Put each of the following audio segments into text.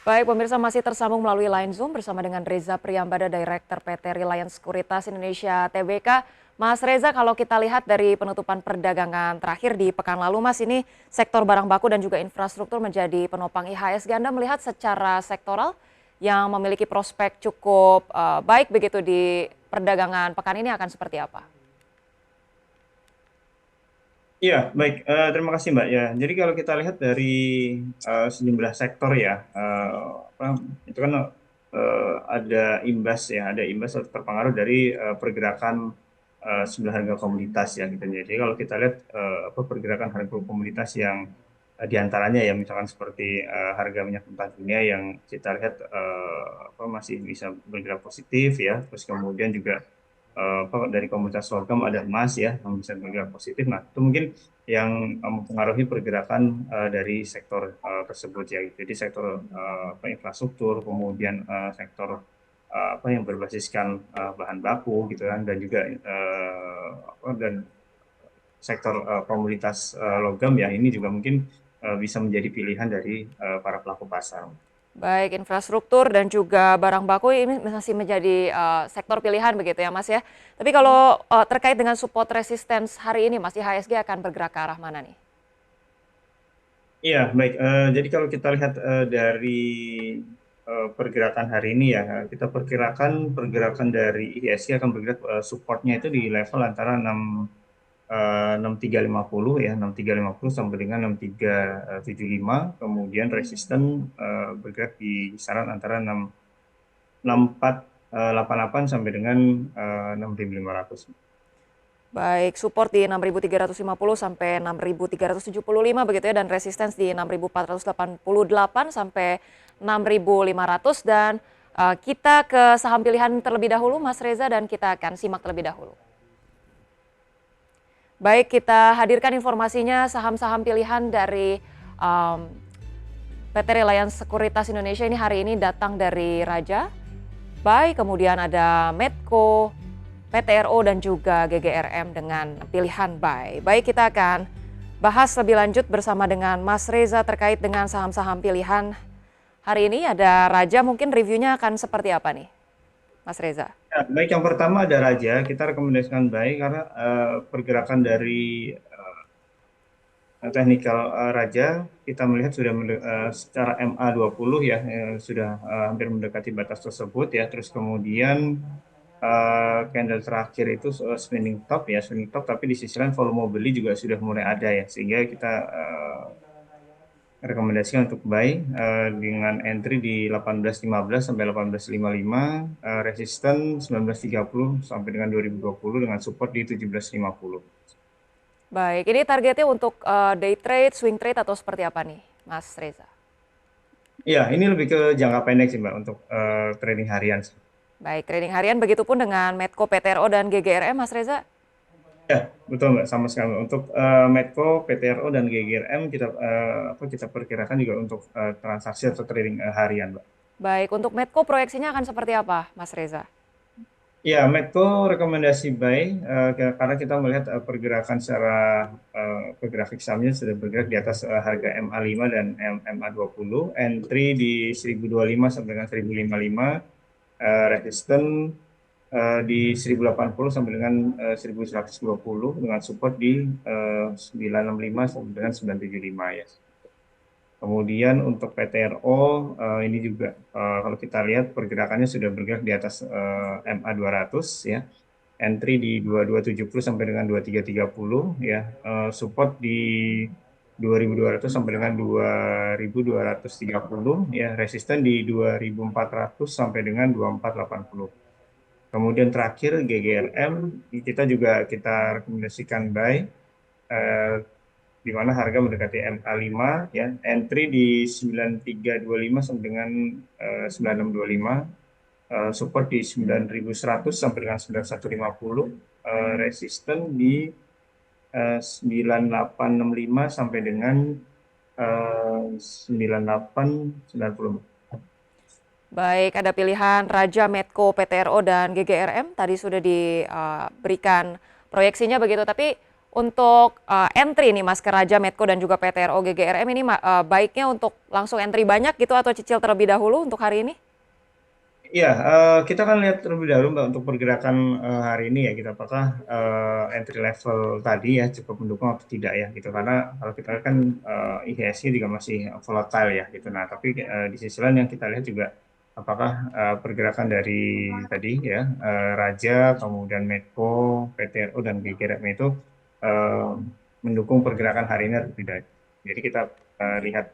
Baik, pemirsa masih tersambung melalui line Zoom bersama dengan Reza Priyambada, Direktur PT Reliance Sekuritas Indonesia Tbk. Mas Reza, kalau kita lihat dari penutupan perdagangan terakhir di pekan lalu, Mas, ini sektor barang baku dan juga infrastruktur menjadi penopang IHSG. Anda melihat secara sektoral yang memiliki prospek cukup baik begitu di perdagangan pekan ini akan seperti apa? Iya, baik. Terima kasih Mbak. Ya, jadi kalau kita lihat dari sejumlah sektor ya, apa, itu kan ada imbas ya, ada imbas atau terpengaruh dari pergerakan sejumlah harga komoditas ya gitu. Jadi kalau kita lihat apa pergerakan harga komoditas yang diantaranya ya, misalkan seperti harga minyak mentah dunia yang kita lihat apa masih bisa bergerak positif ya, terus kemudian juga apa, dari komunitas logam ada emas ya yang bisa bergerak positif. Nah, itu mungkin yang mempengaruhi pergerakan dari sektor tersebut ya. Jadi sektor apa, infrastruktur, kemudian sektor apa yang berbasiskan bahan baku gitu kan, dan juga apa, dan sektor komoditas logam ya ini juga mungkin bisa menjadi pilihan dari para pelaku pasar. Baik, infrastruktur dan juga barang baku ini masih menjadi sektor pilihan begitu ya, Mas ya. Tapi kalau terkait dengan support resistance hari ini, Mas, IHSG akan bergerak ke arah mana nih? Iya, baik. Jadi kalau kita lihat dari pergerakan hari ini ya, kita perkirakan pergerakan dari IHSG akan bergerak supportnya itu di level antara 6350 ya, 6350 sampai dengan 6375. Kemudian resisten bergerak di kisaran antara 6488 sampai dengan 6500. Baik, support di 6.350 sampai 6.375 begitu ya, dan resistance di 6.488 sampai 6.500. Dan kita ke saham pilihan terlebih dahulu, Mas Reza, dan kita akan simak terlebih dahulu. Baik, kita hadirkan informasinya saham-saham pilihan dari um, PT Reliance Sekuritas Indonesia ini hari ini datang dari Raja, Buy, kemudian ada Medco, PTRO dan juga GGRM dengan pilihan buy. Baik, kita akan bahas lebih lanjut bersama dengan Mas Reza terkait dengan saham-saham pilihan. Hari ini ada Raja, mungkin reviewnya akan seperti apa nih, Mas Reza? Ya, baik, yang pertama ada Raja, kita rekomendasikan baik karena pergerakan dari teknikal Raja kita melihat sudah secara MA20 ya, sudah hampir mendekati batas tersebut ya. Terus kemudian candle terakhir itu spinning top, tapi di sisi lain volume beli juga sudah mulai ada ya, sehingga kita rekomendasikan untuk buy dengan entry di 18.15 sampai 18.55, resisten 19.30 sampai dengan 2020 dengan support di 17.50. Baik, ini targetnya untuk day trade, swing trade atau seperti apa nih, Mas Reza? Iya, ini lebih ke jangka pendek sih Mbak untuk trading harian sih. Baik, trading harian begitupun dengan Medco, PTRO dan GGRM, Mas Reza? Ya, betul Mbak, sama sekali. Untuk Medco, PTRO dan GGRM kita apa kita perkirakan juga untuk transaksi atau trading harian, Mbak. Baik, untuk Medco proyeksinya akan seperti apa, Mas Reza? Ya, Medco rekomendasi buy karena kita melihat pergerakan secara grafik sahamnya sudah bergerak di atas harga MA5 dan MA20, entry di 1025 sampai dengan 1055, resisten di 1080 sampai dengan 1120 dengan support di 965 sampai dengan 975 ya. Kemudian untuk PTRO ini juga kalau kita lihat pergerakannya sudah bergerak di atas MA 200 ya. Entry di 2270 sampai dengan 2330 ya. Support di 2200 sampai dengan 2230 ya. Resisten di 2400 sampai dengan 2480. Kemudian terakhir GGRM kita rekomendasikan buy eh, di mana harga mendekati MA5 ya, entry di 9325 sampai dengan 9625, support di 9100 sampai dengan 9150, resisten di 9865 sampai dengan 9890. Baik, ada pilihan Raja, Medco, PTRO, dan GGRM. Tadi sudah diberikan proyeksinya begitu, tapi untuk entry nih Mas ke Raja, Medco dan juga PTRO GGRM ini baiknya untuk langsung entry banyak gitu atau cicil terlebih dahulu untuk hari ini? Iya, kita kan lihat terlebih dahulu Mbak untuk pergerakan hari ini ya gitu apakah entry level tadi ya cukup mendukung atau tidak ya gitu karena kalau kita lihat kan IHSG juga masih volatile ya gitu. Nah, tapi di sisi lain yang kita lihat juga apakah pergerakan dari tadi ya Raja, kemudian Medco, PTRO dan GGRM itu eh, mendukung pergerakan hari ini atau tidak. Jadi kita lihat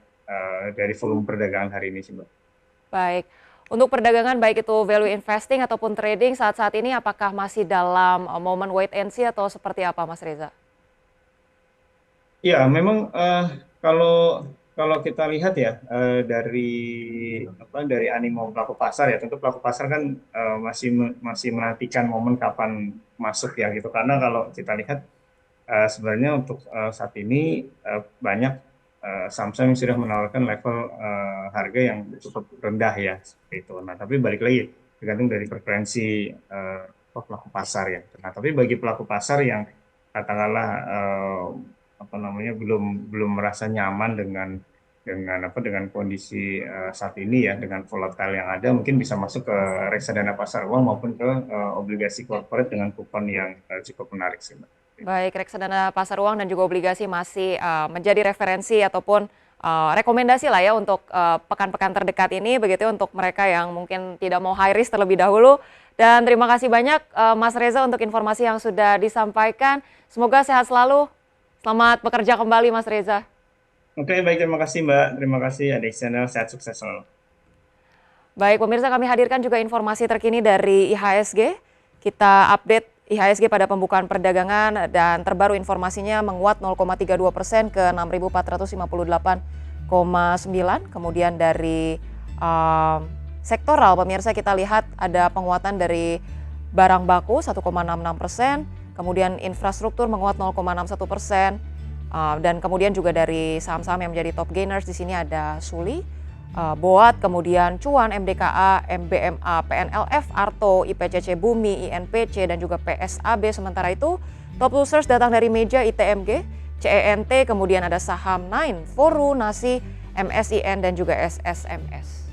dari volume perdagangan hari ini sih Mbak. Baik. Untuk perdagangan baik itu value investing ataupun trading saat-saat ini apakah masih dalam momen wait and see atau seperti apa Mas Reza? Ya, memang kalau kalau kita lihat ya dari dari animo pelaku pasar ya, tentu pelaku pasar kan masih menantikan momen kapan masuk ya gitu. Karena kalau kita lihat sebenarnya untuk saat ini banyak saham-saham yang sudah menawarkan level harga yang cukup rendah ya seperti itu. Nah, tapi balik lagi tergantung dari preferensi pelaku pasar ya. Nah, tapi bagi pelaku pasar yang katakanlah apa namanya belum merasa nyaman dengan kondisi saat ini ya dengan volatile yang ada mungkin bisa masuk ke reksadana pasar uang maupun ke obligasi corporate dengan kupon yang cukup menarik sih Mbak. Baik, reksadana pasar uang dan juga obligasi masih menjadi referensi ataupun rekomendasi lah ya untuk pekan-pekan terdekat ini begitu ya, untuk mereka yang mungkin tidak mau high risk terlebih dahulu. Dan terima kasih banyak Mas Reza untuk informasi yang sudah disampaikan. Semoga sehat selalu. Selamat bekerja kembali Mas Reza. Oke, baik, terima kasih Mbak. Terima kasih Adik Channel, sehat sukses selalu. Baik, pemirsa kami hadirkan juga informasi terkini dari IHSG. Kita update IHSG pada pembukaan perdagangan dan terbaru informasinya menguat 0,32% ke 6.458,9. Kemudian dari sektoral pemirsa kita lihat ada penguatan dari barang baku 1,66%, kemudian infrastruktur menguat 0,61%, dan kemudian juga dari saham-saham yang menjadi top gainers di sini ada Suli, Boat, kemudian Cuan, MDKA, MBMA, PNLF, Arto, IPCC Bumi, INPC, dan juga PSAB. Sementara itu, top losers datang dari Meja, ITMG, CENT, kemudian ada saham Nine, Foru, Nasi, MSIN, dan juga SSMS.